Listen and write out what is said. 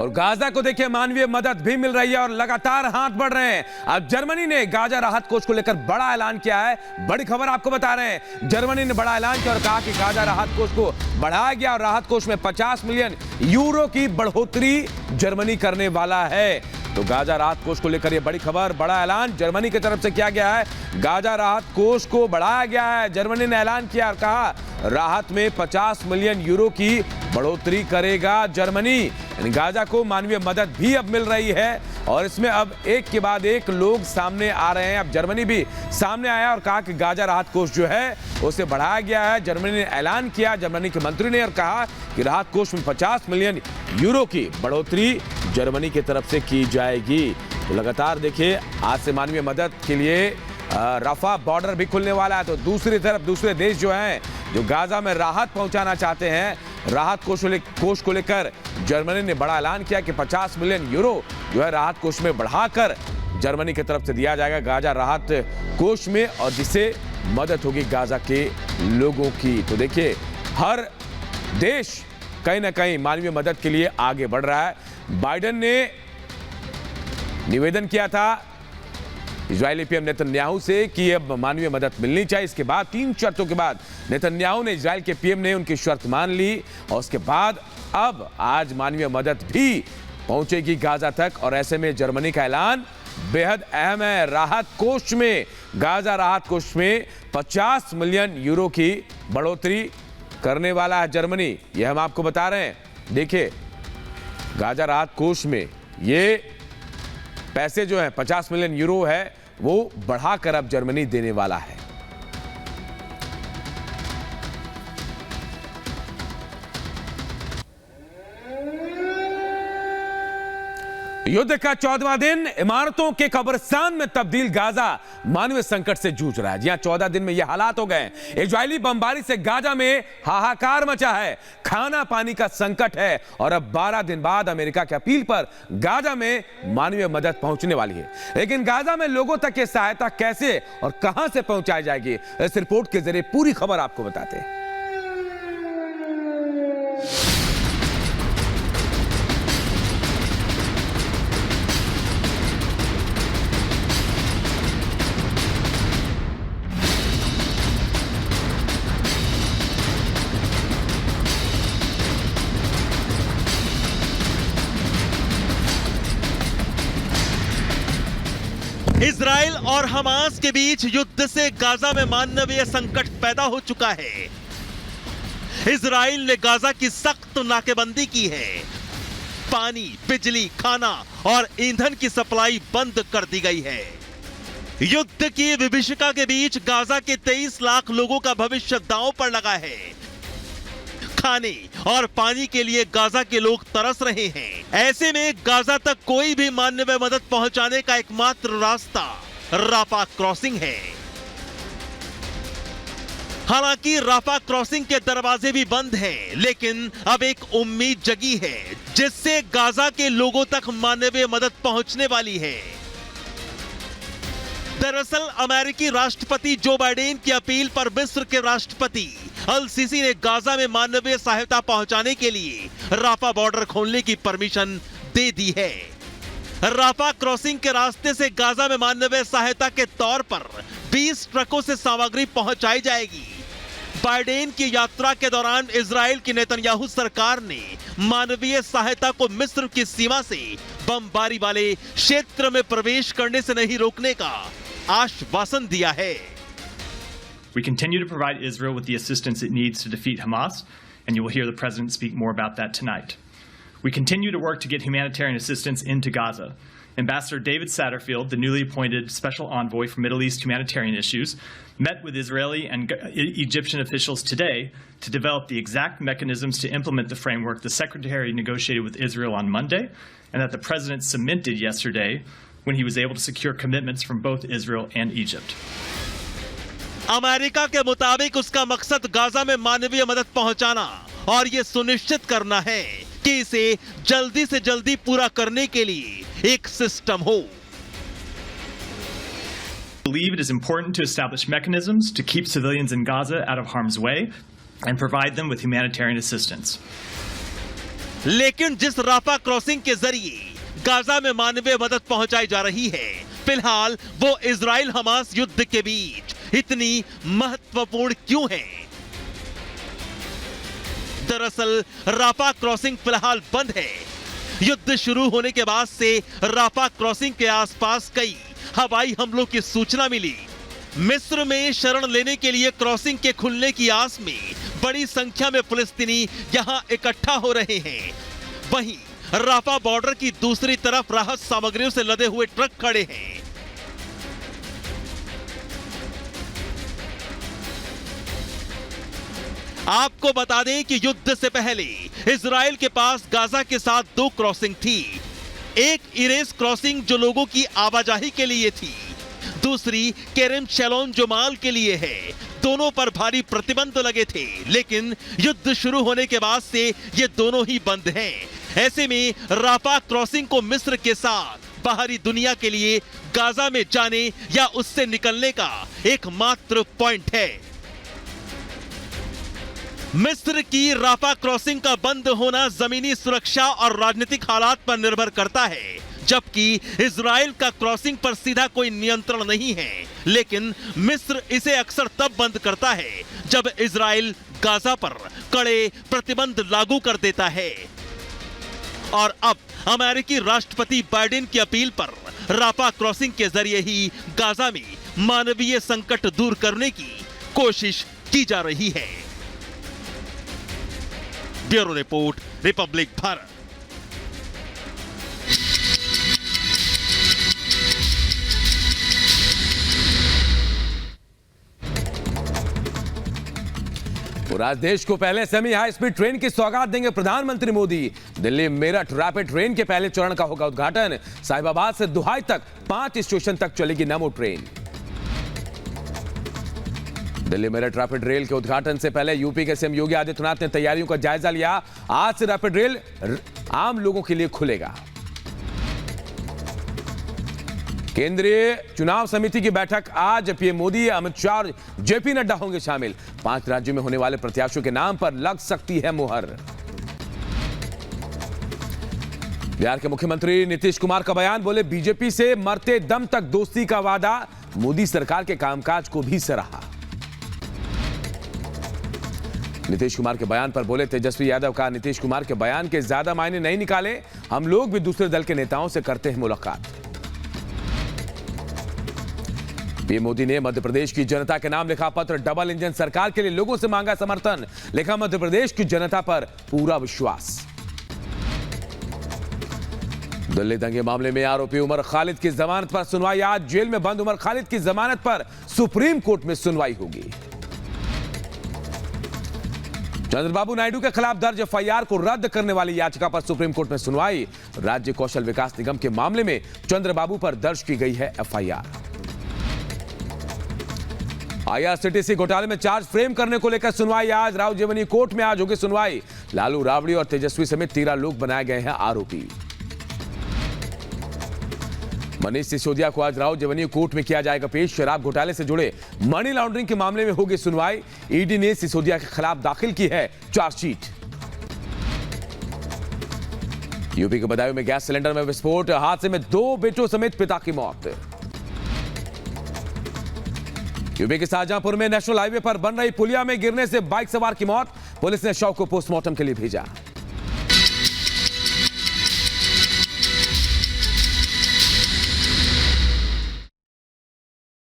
और गाजा को देखिए मानवीय मदद भी मिल रही है और लगातार हाथ बढ़ रहे हैं। अब जर्मनी ने गाजा राहत कोष को लेकर बड़ा ऐलान किया है। बड़ी खबर आपको बता रहे हैं, जर्मनी ने बड़ा ऐलान किया और कहा कि गाजा राहत कोष को बढ़ाया गया और राहत कोष में 50 मिलियन यूरो की बढ़ोतरी जर्मनी करने वाला है। तो गाजा राहत कोष को लेकर यह बड़ी खबर, बड़ा ऐलान जर्मनी की तरफ से किया गया है। गाजा राहत कोष को बढ़ाया गया है। जर्मनी ने ऐलान किया और कहा राहत में 50 मिलियन यूरो की बढ़ोतरी करेगा जर्मनी। यानी गाजा को मानवीय मदद भी अब मिल रही है और इसमें अब एक के बाद एक लोग सामने आ रहे हैं। अब जर्मनी भी सामने आया और कहा कि गाजा राहत कोष जो है उसे बढ़ाया गया है। जर्मनी ने ऐलान किया, जर्मनी के मंत्री ने, और कहा कि राहत कोष में 50 मिलियन यूरो की बढ़ोतरी जर्मनी की तरफ से की जाएगी। तो लगातार देखिए आज से मानवीय मदद के लिए रफा बॉर्डर भी खुलने वाला है। तो दूसरी तरफ दूसरे देश जो हैं जो गाजा में राहत पहुंचाना चाहते हैं, राहत कोष को लेकर जर्मनी ने बड़ा ऐलान किया कि 50 मिलियन यूरो जो है राहत कोष में बढ़ाकर जर्मनी की तरफ से दिया जाएगा गाजा राहत कोष में, और जिससे मदद होगी गाजा के लोगों की। तो देखिए हर देश कहीं ना कहीं मानवीय मदद के लिए आगे बढ़ रहा है। बाइडेन ने निवेदन किया था इजरायली पीएम नेतन्याहू से कि अब मानवीय मदद मिलनी चाहिए। इसके बाद 3 शर्तों के बाद नेतन्याहू ने, इजरायल के पीएम ने उनकी शर्त मान ली और उसके बाद अब आज मानवीय मदद भी पहुंचेगी गाजा तक। और ऐसे में जर्मनी का ऐलान बेहद अहम है। राहत कोष में, गाजा राहत कोष में 50 मिलियन यूरो की बढ़ोतरी करने वाला है जर्मनी। यह हम आपको बता रहे हैं। देखिए गाजा राहत कोष में ये पैसे जो है 50 मिलियन यूरो है वो बढ़ाकर अब जर्मनी देने वाला है। युद्ध का 14वां दिन, इमारतों के कब्रिस्तान में तब्दील गाजा मानवीय संकट से जूझ रहा है। जी हां, 14 दिन में यह हालात हो गए। इजरायली बमबारी से गाजा में हाहाकार मचा है, खाना पानी का संकट है और अब 12 दिन बाद अमेरिका की अपील पर गाजा में मानवीय मदद पहुंचने वाली है। लेकिन गाजा में लोगों तक ये सहायता कैसे और कहां से पहुंचाई जाएगी, इस रिपोर्ट के जरिए पूरी खबर आपको बताते हैं। इजराइल और हमास के बीच युद्ध से गाजा में मानवीय संकट पैदा हो चुका है। इजराइल ने गाजा की सख्त नाकेबंदी की है। पानी, बिजली, खाना और ईंधन की सप्लाई बंद कर दी गई है। युद्ध की विभीषिका के बीच गाजा के 23 लाख लोगों का भविष्य दांव पर लगा है। खाने और पानी के लिए गाजा के लोग तरस रहे हैं। ऐसे में गाजा तक कोई भी मानवीय मदद पहुंचाने का एकमात्र रास्ता राफा क्रॉसिंग है। हालांकि राफा क्रॉसिंग के दरवाजे भी बंद हैं, लेकिन अब एक उम्मीद जगी है जिससे गाजा के लोगों तक मानवीय मदद पहुंचने वाली है। दरअसल अमेरिकी राष्ट्रपति जो बाइडेन की अपील पर मिस्र के राष्ट्रपति अल सीसी ने गाजा में मानवीय सहायता पहुंचाने के लिए राफा बॉर्डर खोलने की परमिशन दे दी है। राफा क्रॉसिंग के रास्ते से गाजा में मानवीय सहायता के तौर पर 20 ट्रकों से सामग्री पहुंचाई जाएगी। बाइडेन की यात्रा के दौरान इजराइल की नेतन्याहू सरकार ने मानवीय सहायता को मिस्र की सीमा से बमबारी वाले क्षेत्र में प्रवेश करने से नहीं रोकने का आश्वासन दिया है। We continue to provide Israel with the assistance it needs to defeat Hamas, and you will hear the President speak more about that tonight. We continue to work to get humanitarian assistance into Gaza. Ambassador David Satterfield, the newly appointed Special Envoy for Middle East humanitarian issues, met with Israeli and Egyptian officials today to develop the exact mechanisms to implement the framework the Secretary negotiated with Israel on Monday, and that the President cemented yesterday when he was able to secure commitments from both Israel and Egypt. America के मुताबिक उसका मकसद Gaza में मानवीय मदद पहुंचाना और यह सुनिश्चित करना है कि इसे जल्दी से जल्दी पूरा करने के लिए एक सिस्टम हो। I believe it is important to establish mechanisms to keep civilians in Gaza out of harm's way and provide them with humanitarian assistance. लेकिन जिस राफा क्रॉसिंग के जरिए गाजा में मानवीय मदद पहुंचाई जा रही है, फिलहाल वो इजराइल हमास युद्ध के बीच इतनी महत्वपूर्ण क्यों है? दरअसल राफा क्रॉसिंग फिलहाल बंद है। युद्ध शुरू होने के बाद से राफा क्रॉसिंग के आसपास कई हवाई हमलों की सूचना मिली। मिस्र में शरण लेने के लिए क्रॉसिंग के खुलने की आस में बड़ी संख्या में फिलिस्तीनी यहां इकट्ठा हो रहे हैं। वहीं राफा बॉर्डर की दूसरी तरफ राहत सामग्रियों से लदे हुए ट्रक खड़े हैं। आपको बता दें कि युद्ध से पहले इजराइल के पास गाजा के साथ 2 क्रॉसिंग थी। एक इरेस क्रॉसिंग जो लोगों की आवाजाही के लिए थी, दूसरी केरेम शैलोन जो माल के लिए है। दोनों पर भारी प्रतिबंध लगे थे, लेकिन युद्ध शुरू होने के बाद से ये दोनों ही बंद हैं। ऐसे में राफा क्रॉसिंग को मिस्र के साथ बाहरी दुनिया के लिए गाजा में जाने या उससे निकलने का एकमात्र पॉइंट है। मिस्र की राफा क्रॉसिंग का बंद होना जमीनी सुरक्षा और राजनीतिक हालात पर निर्भर करता है, जबकि इजराइल का क्रॉसिंग पर सीधा कोई नियंत्रण नहीं है। लेकिन मिस्र इसे अक्सर तब बंद करता है जब इजराइल गाजा पर कड़े प्रतिबंध लागू कर देता है। और अब अमेरिकी राष्ट्रपति बाइडेन की अपील पर राफा क्रॉसिंग के जरिए ही गाजा में मानवीय संकट दूर करने की कोशिश की जा रही है। Bureau report, Republic Bharat. और आज देश को पहले सेमी हाई स्पीड ट्रेन की सौगात देंगे प्रधानमंत्री मोदी। दिल्ली मेरठ रैपिड ट्रेन के पहले चरण का होगा उद्घाटन। साहिबाबाद से दुहाई तक 5 स्टेशन तक चलेगी नमो train. Delhi Meerut rapid rail के उद्घाटन से पहले यूपी के सीएम योगी आदित्यनाथ ने तैयारियों का जायजा लिया। आज से रैपिड रेल आम लोगों के लिए खुलेगा। केंद्रीय चुनाव समिति की बैठक आज। पीएम मोदी, अमित शाह और जेपी नड्डा होंगे शामिल। 5 राज्यों में होने वाले प्रत्याशियों के नाम पर लग सकती है मुहर। बिहार के मुख्यमंत्री नीतीश कुमार का बयान, बोले बीजेपी से मरते दम तक दोस्ती का वादा। मोदी सरकार के कामकाज को भी सराहा। नीतीश कुमार के बयान पर बोले तेजस्वी यादव का, नीतीश कुमार के बयान के ज्यादा मायने नहीं निकाले, हम लोग भी दूसरे दल के नेताओं से करते हैं मुलाकात। पीएम मोदी ने मध्य प्रदेश की जनता के नाम लिखा पत्र। डबल इंजन सरकार के लिए लोगों से मांगा समर्थन। लिखा, मध्य प्रदेश की जनता पर पूरा विश्वास। दिल्ली दंगे मामले में आरोपी उमर खालिद की जमानत पर सुनवाई आज। जेल में बंद उमर खालिद की जमानत पर सुप्रीम कोर्ट में सुनवाई होगी। चंद्रबाबू नायडू के खिलाफ दर्ज एफआईआर को रद्द करने वाली याचिका पर सुप्रीम कोर्ट में सुनवाई। राज्य कौशल विकास निगम के मामले में चंद्रबाबू पर दर्ज की गई है एफआईआर। आईआरसीटीसी घोटाले में चार्ज फ्रेम करने को लेकर सुनवाई आज। राव जेवनी कोर्ट में आज होगी सुनवाई। लालू, राबड़ी और तेजस्वी समेत 13 लोग बनाए गए हैं आरोपी। मनीष सिसोदिया को आज राव जेवनी कोर्ट में किया जाएगा पेश। शराब घोटाले से जुड़े मनी लॉन्ड्रिंग के मामले में होगी सुनवाई। ईडी ने सिसोदिया के खिलाफ दाखिल की है चार्जशीट। यूपी के बदायूं में गैस सिलेंडर में विस्फोट। हादसे में 2 बेटों समेत पिता की मौत। यूपी के शाहजहांपुर में नेशनल हाईवे पर बन रही पुलिया में गिरने से बाइक सवार की मौत। पुलिस ने शव को पोस्टमार्टम के लिए भेजा।